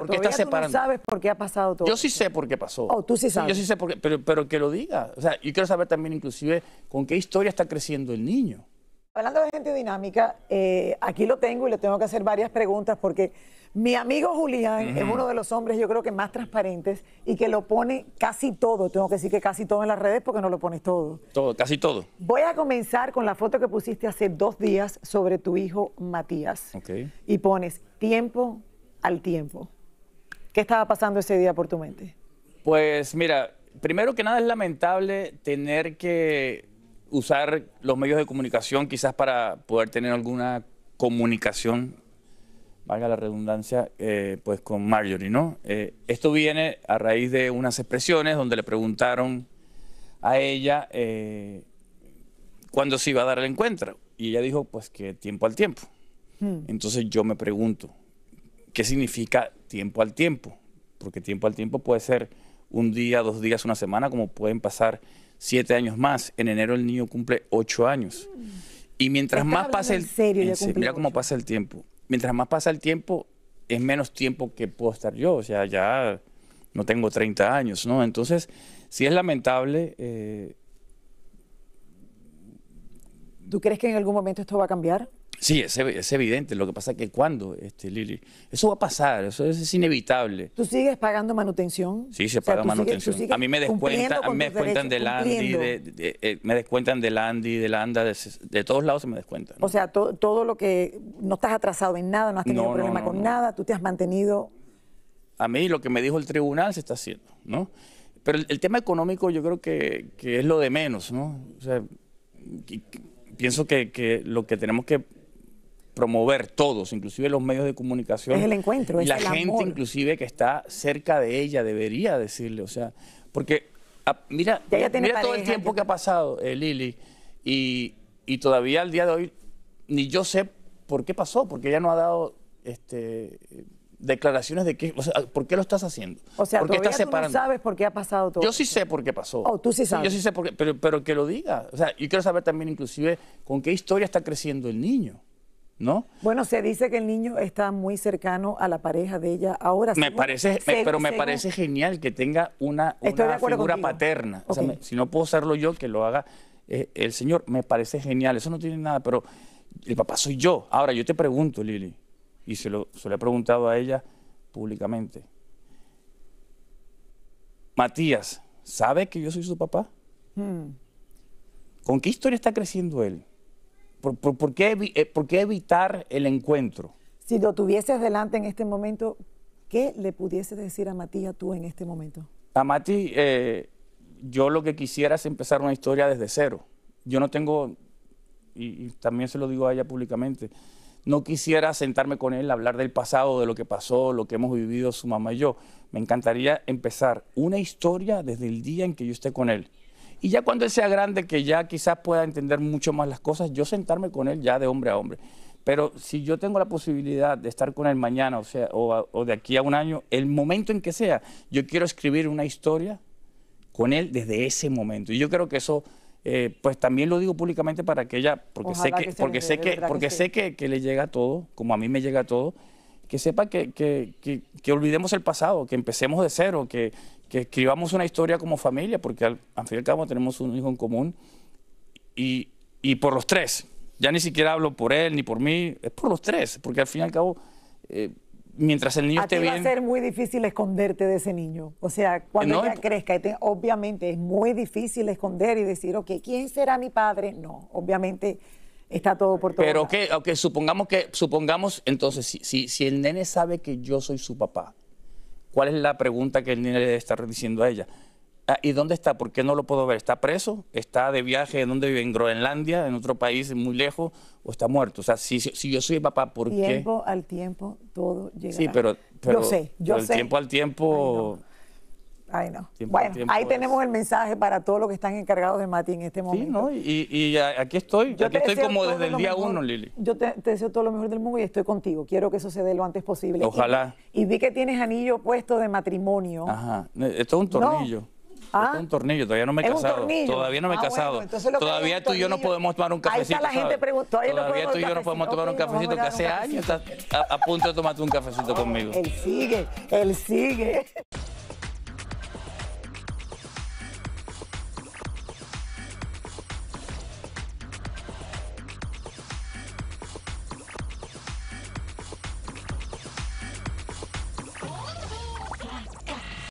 ¿Por qué está separando? Tú no sabes por qué ha pasado todo. Yo sí sé por qué pasó. Oh, tú sí sabes. Yo sí sé por qué, pero que lo diga. O sea, yo quiero saber también inclusive con qué historia está creciendo el niño. Hablando de gente dinámica, aquí lo tengo y le tengo que hacer varias preguntas porque mi amigo Julián es uno de los hombres, yo creo que más transparentes y que lo pone casi todo. Tengo que decir que casi todo en las redes porque no lo pones todo. Todo, casi todo. Voy a comenzar con la foto que pusiste hace 2 días sobre tu hijo Matías. Okay. Y pones tiempo al tiempo. ¿Qué estaba pasando ese día por tu mente? Pues mira, primero que nada es lamentable tener que usar los medios de comunicación quizás para poder tener alguna comunicación, valga la redundancia, pues con Marjorie, ¿no? Esto viene a raíz de unas expresiones donde le preguntaron a ella cuándo se iba a dar el encuentro y ella dijo pues que tiempo al tiempo. Entonces yo me pregunto, ¿qué significa tiempo al tiempo? Porque tiempo al tiempo puede ser un día, 2 días, una semana, como pueden pasar 7 años más. En enero el niño cumple 8 años. Y mientras más pasa el tiempo, mira cómo pasa el tiempo. Mientras más pasa el tiempo, es menos tiempo que puedo estar yo. O sea, ya no tengo 30 años, ¿no? Entonces, sí es lamentable. ¿Tú crees que en algún momento esto va a cambiar? Sí, es evidente. Lo que pasa es que cuando, Lili, eso va a pasar, eso es inevitable. ¿Tú sigues pagando manutención? Sí, se paga manutención. A mí me descuentan del Andy, me descuentan del Andy, del ANDA, de todos lados se me descuentan, ¿no? O sea, todo lo que no estás atrasado en nada, no has tenido problema con nada, tú te has mantenido. A mí lo que me dijo el tribunal se está haciendo, ¿no? Pero el tema económico yo creo que es lo de menos, ¿no? O sea, pienso que lo que tenemos que promover todos, inclusive los medios de comunicación. Es el encuentro, es la el gente amor. inclusive que está cerca de ella debería decirle, o sea, porque mira todo el tiempo que ha pasado, Lili, y todavía al día de hoy ni yo sé por qué pasó, porque ella no ha dado declaraciones de qué, o sea, ¿por qué lo estás haciendo? O sea, ¿por qué estás separando? Tú no sabes por qué ha pasado todo. Yo sí sé por qué pasó. Oh, tú sí sabes. Yo sí sé por qué, pero que lo diga. O sea, yo quiero saber también inclusive con qué historia está creciendo el niño, ¿no? Bueno, se dice que el niño está muy cercano a la pareja de ella ahora. Me parece genial que tenga una figura paterna. Okay. O sea, si no puedo serlo yo, que lo haga el señor. Me parece genial. Eso no tiene nada, pero el papá soy yo. Ahora, yo te pregunto, Lili, y se lo he preguntado a ella públicamente. Matías, ¿sabe que yo soy su papá? ¿Con qué historia está creciendo él? ¿Por qué evitar el encuentro? Si lo tuvieses delante en este momento, ¿qué le pudieses decir a Matías tú en este momento? A Mati, yo lo que quisiera es empezar una historia desde cero. Yo no tengo, y también se lo digo a ella públicamente, no quisiera sentarme con él, hablar del pasado, de lo que pasó, lo que hemos vivido su mamá y yo. Me encantaría empezar una historia desde el día en que yo esté con él. Y ya cuando él sea grande, que ya quizás pueda entender mucho más las cosas, yo sentarme con él ya de hombre a hombre. Pero si yo tengo la posibilidad de estar con él mañana, o sea, o de aquí a un año, el momento en que sea, yo quiero escribir una historia con él desde ese momento. Y yo creo que eso, pues también lo digo públicamente para que ella, porque sé que le llega todo, como a mí me llega todo, que sepa que olvidemos el pasado, que empecemos de cero, que escribamos una historia como familia, porque al fin y al cabo tenemos un hijo en común, y por los tres. Ya ni siquiera hablo por él ni por mí, es por los tres, porque al fin y al cabo, mientras el niño esté bien... A ti va a ser muy difícil esconderte de ese niño. O sea, cuando ella crezca, obviamente es muy difícil esconder y decir, ok, ¿quién será mi padre? No, obviamente está todo por todo. Pero supongamos entonces, si el nene sabe que yo soy su papá, ¿cuál es la pregunta que el nene le debe estar diciendo a ella? ¿Y dónde está? ¿Por qué no lo puedo ver? ¿Está preso? ¿Está de viaje? ¿En dónde vive? ¿En Groenlandia? ¿En otro país muy lejos? ¿O está muerto? O sea, si yo soy el papá, ¿por qué? Tiempo al tiempo, todo llegará. Sí, pero yo sé. Tiempo al tiempo... Ay, no. Bueno, ahí tenemos el mensaje para todos los que están encargados de Mati en este momento. Sí, ¿no? Y aquí estoy. Aquí estoy como desde el día 1, Lili. Yo te deseo todo lo mejor del mundo y estoy contigo. Quiero que eso se dé lo antes posible. Ojalá. Y vi que tienes anillo puesto de matrimonio. Ajá. Esto es un tornillo. ¿Ah? Esto es un tornillo, todavía no me he ¿Es un casado. tornillo? Todavía no me he casado. Bueno, entonces lo que hay Todavía es un tú y yo no tornillo. podemos tomar un Ahí cafecito. está la gente ¿sabes? preguntando. Todavía tú y yo no podemos tomar un cafecito, que hace años estás a punto de tomarte un cafecito conmigo. Él sigue, él sigue.